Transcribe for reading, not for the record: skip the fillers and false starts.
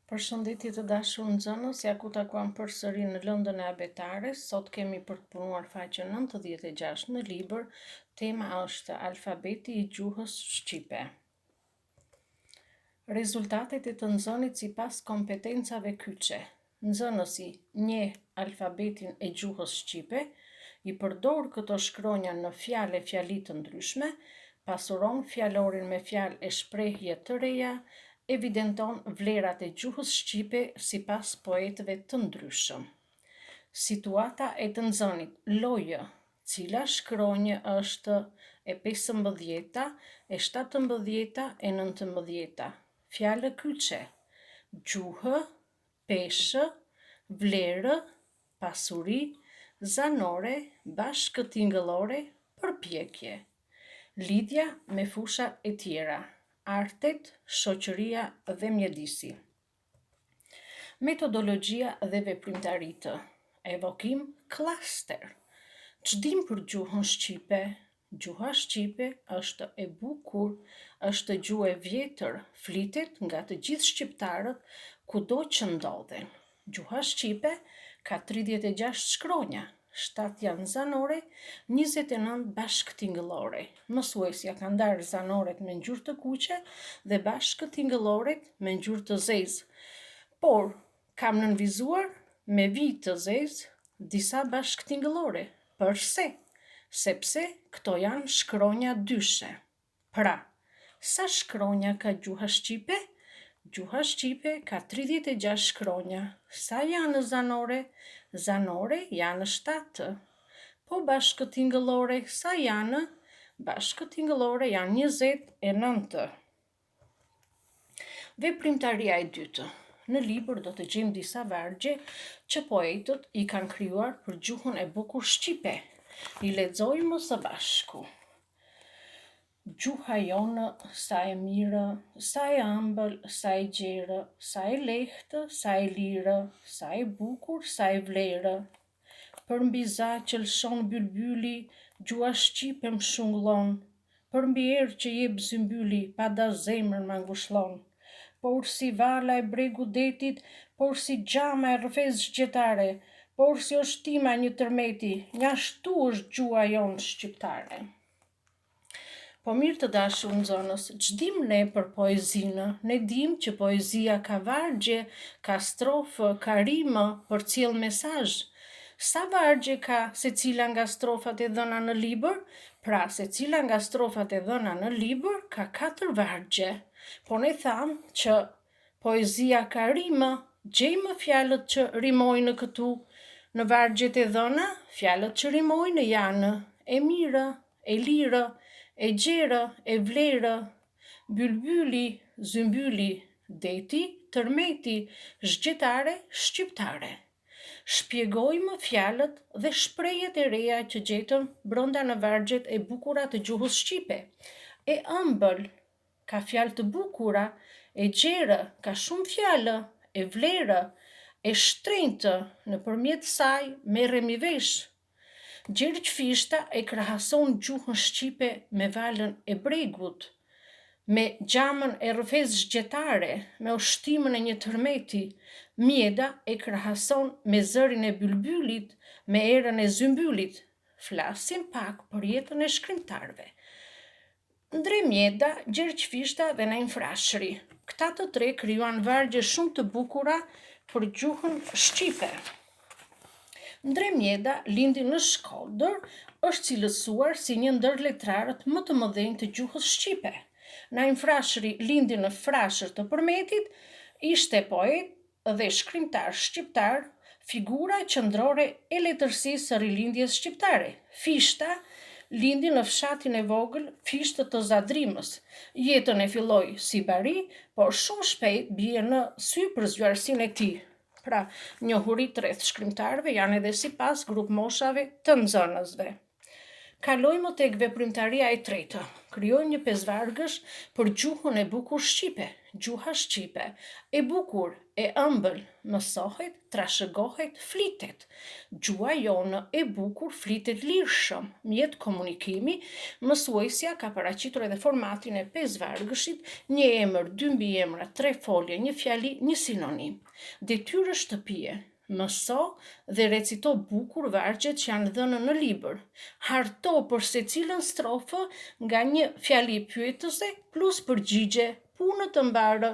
Përshëndetje të dashur nxënës, ja ku takuam përsëri në lëndën e abetares. Sot kemi për të punuar faqen 96 në libër. Tema është alfabeti i gjuhës shqipe. Rezultatet e të nxënit sipas kompetencave kyçe. Nxënësi njeh alfabetin e gjuhës shqipe, i përdor këto shkronja në fjalë e fjali të ndryshme, pasuron fjalorin me fjalë e shprehje të reja, evidenton vlerat e gjuhës shqipe sipas poetëve të ndryshëm. Situata e të nxënit: lojë, cila shkronjë është e 15-ta, e 17-ta, e 19-ta. Fjalë kyçe: gjuhë, peshë, vlerë, pasuri, zanore, bashkëtingëllore, përpjekje. Lidhja me fushat e tjera: artet, shoqëria dhe mjedisi. Metodologjia dhe veprimtaritë. Evokim klaster. Ç'dim për gjuhën shqipe? Gjuha shqipe është e bukur, është gjuhë e vjetër, flitet nga të gjithë shqiptarët kudo që ndodhen. Gjuha shqipe ka 36 shkronja, 7 janë zanore, 29 bashkëtingëllore. Mësuesja ka ndarë zanoret me ngjyrë të kuqe dhe bashkëtingëlloret me ngjyrë të zezë. Por kam nënvizuar me vijë të zezë disa bashkëtingëllore. Përse? Sepse këto janë shkronja dyshe. Pra, sa shkronja ka gjuha shqipe? Gjuha shqipe ka 36 shkronja. Sa janë zanore? Zanore janë 7. Po bashkëtingëllore sa janë? Bashkëtingëllore janë 29. Veprimtaria e dytë. Në libër do të gjejmë disa vargje që poetët i kanë krijuar për gjuhën e bukur shqipe. I lexojmë së bashku. Gjuha jonë, sa e mirë, sa e ëmbël, sa e gjerë, sa e lehtë, sa e lirë, sa e bukur, sa e vlerë. Për mbi za që lëshon bylbyli, gjuha shqipe më shungullon. Për mbi erë që jep zymbyli, pa da zemrën më ngushllon. Por si vala e bregu detit, por si gjama e rrëfez zgjetare, por si oshtima një tërmeti, njashtu është gjuha jonë shqiptare. Po mirë të dashur nxënës, ç'dim ne për poezinë? Ne dim që poezia ka vargje, ka strofë, ka rimë, përcjell mesazh. Sa vargje ka secila nga strofat e dhëna në libër? Pra, secila nga strofat e dhëna në libër ka 4 vargje. Po ne thamë që poezia ka rimë, gjejmë fjalët që rimojnë këtu. Në vargjet e dhëna, fjalët që rimojnë janë e mirë, e lirë, e gjerë, e vlerë, bylbyli, zymbyli, deti, tërmeti, zgjetare, shqiptare. Shpjegojmë fjalët dhe shprehjet e reja që gjetëm brenda në vargjet e bukura të gjuhës shqipe. E ëmbël ka fjalë të bukura, e gjerë ka shumë fjalë, e vlerë, e shtrenjtë, nëpërmjet saj merremi vesh. Gjergj Fishta e krahason gjuhën shqipe me valën e bregut, me gjamën e rrëfez zgjetare, me ushtimën e një tërmeti. Mjeda e krahason me zërin e bylbylit, me erën e zymbylit. Flasim pak për jetën e shkrimtarëve. Ndre Mjeda, Gjergj Fishta dhe Naim Frashëri. Këta të tre krijuan vargje shumë të bukura për gjuhën shqipe. Ndre Mjeda lindi në Shkodër, është cilësuar si një ndër letrarët më të mëdhenj të gjuhës shqipe. Naim Frashëri lindi në Frashër të Përmetit, ishte poet dhe shkrimtar shqiptar, figura qendrore e letërsisë së rilindjes shqiptare. Fishta lindi në fshatin e vogël Fishtë të Zadrimës. Jetën e filloi si bari, por shumë shpejt bie në sy për zgjuarsinë e tij. Pra, njohuritë rreth shkrimtarëve janë edhe sipas grup moshave të nxënësve. Kalojmë tek veprimtaria e tretë. Krijojmë një pezvargësh për gjuhën e bukur shqipe. Gjuha shqipe e bukur, e ëmbël, mësohet, trashëgohet, flitet. Gjuha jonë e bukur flitet lirshëm. Mjet komunikimi, mësuesja ka paraqitur edhe formatin e pezvargëshit, një emër, dy mbiemra, 3 folje, një fjali, një sinonim. Detyrë shtëpie. Mëso dhe recito bukur vargjet që janë dhënë në libër. Harto për secilën strofë nga një fjali pyetëse plus përgjigje, punë të mbarë